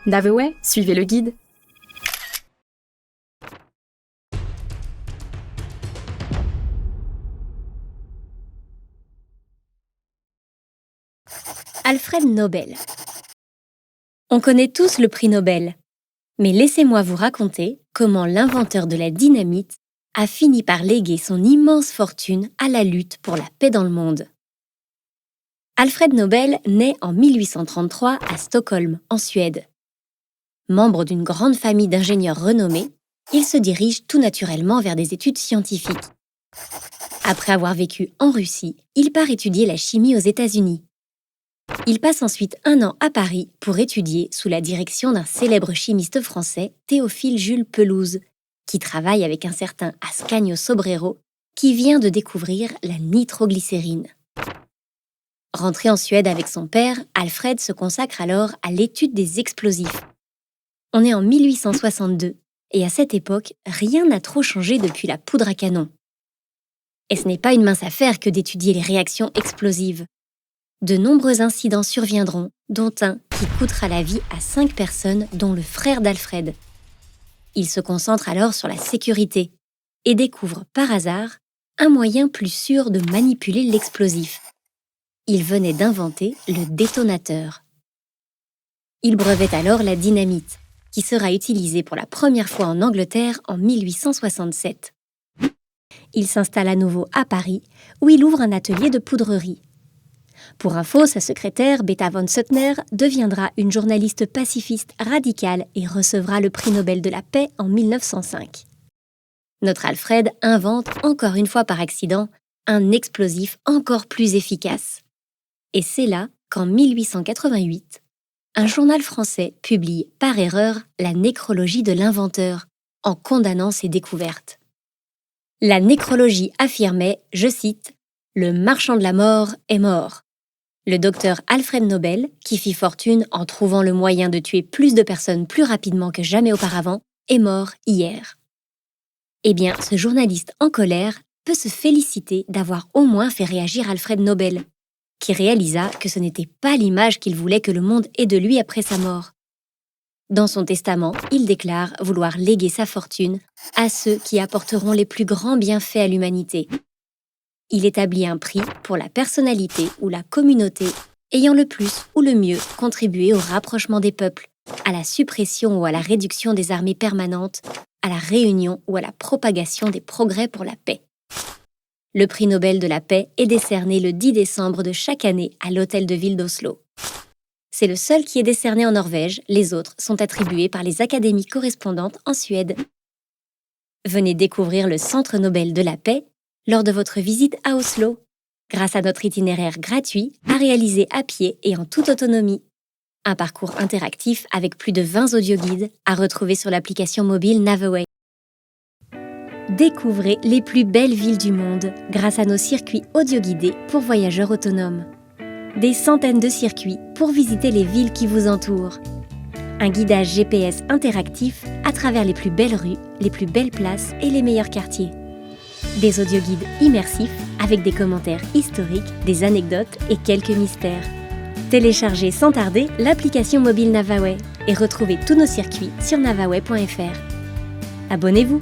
Navaway, suivez le guide. Alfred Nobel. On connaît tous le prix Nobel, mais laissez-moi vous raconter comment l'inventeur de la dynamite a fini par léguer son immense fortune à la lutte pour la paix dans le monde. Alfred Nobel naît en 1833 à Stockholm, en Suède. Membre d'une grande famille d'ingénieurs renommés, il se dirige tout naturellement vers des études scientifiques. Après avoir vécu en Russie, il part étudier la chimie aux États-Unis. Il passe ensuite 1 an à Paris pour étudier sous la direction d'un célèbre chimiste français, Théophile Jules Pelouse, qui travaille avec un certain Ascanio Sobrero, qui vient de découvrir la nitroglycérine. Rentré en Suède avec son père, Alfred se consacre alors à l'étude des explosifs. On est en 1862, et à cette époque, rien n'a trop changé depuis la poudre à canon. Et ce n'est pas une mince affaire que d'étudier les réactions explosives. De nombreux incidents surviendront, dont un qui coûtera la vie à 5 personnes, dont le frère d'Alfred. Il se concentre alors sur la sécurité et découvre par hasard un moyen plus sûr de manipuler l'explosif. Il venait d'inventer le détonateur. Il brevette alors la dynamite, qui sera utilisée pour la première fois en Angleterre en 1867. Il s'installe à nouveau à Paris, où il ouvre un atelier de poudrerie. Pour info, sa secrétaire, Beta von Suttner, deviendra une journaliste pacifiste radicale et recevra le prix Nobel de la paix en 1905. Notre Alfred invente, encore une fois par accident, un explosif encore plus efficace. Et c'est là qu'en 1888, un journal français publie par erreur la nécrologie de l'inventeur, en condamnant ses découvertes. La nécrologie affirmait, je cite, « Le marchand de la mort est mort ». Le docteur Alfred Nobel, qui fit fortune en trouvant le moyen de tuer plus de personnes plus rapidement que jamais auparavant, est mort hier. Eh bien, ce journaliste en colère peut se féliciter d'avoir au moins fait réagir Alfred Nobel, qui réalisa que ce n'était pas l'image qu'il voulait que le monde ait de lui après sa mort. Dans son testament, il déclare vouloir léguer sa fortune à ceux qui apporteront les plus grands bienfaits à l'humanité. Il établit un prix pour la personnalité ou la communauté ayant le plus ou le mieux contribué au rapprochement des peuples, à la suppression ou à la réduction des armées permanentes, à la réunion ou à la propagation des progrès pour la paix. Le prix Nobel de la paix est décerné le 10 décembre de chaque année à l'Hôtel de Ville d'Oslo. C'est le seul qui est décerné en Norvège, les autres sont attribués par les académies correspondantes en Suède. Venez découvrir le Centre Nobel de la paix lors de votre visite à Oslo, grâce à notre itinéraire gratuit à réaliser à pied et en toute autonomie. Un parcours interactif avec plus de 20 audioguides à retrouver sur l'application mobile Navaway. Découvrez les plus belles villes du monde grâce à nos circuits audioguidés pour voyageurs autonomes. Des centaines de circuits pour visiter les villes qui vous entourent. Un guidage GPS interactif à travers les plus belles rues, les plus belles places et les meilleurs quartiers. Des audioguides immersifs avec des commentaires historiques, des anecdotes et quelques mystères. Téléchargez sans tarder l'application mobile Navaway et retrouvez tous nos circuits sur navaway.fr. Abonnez-vous!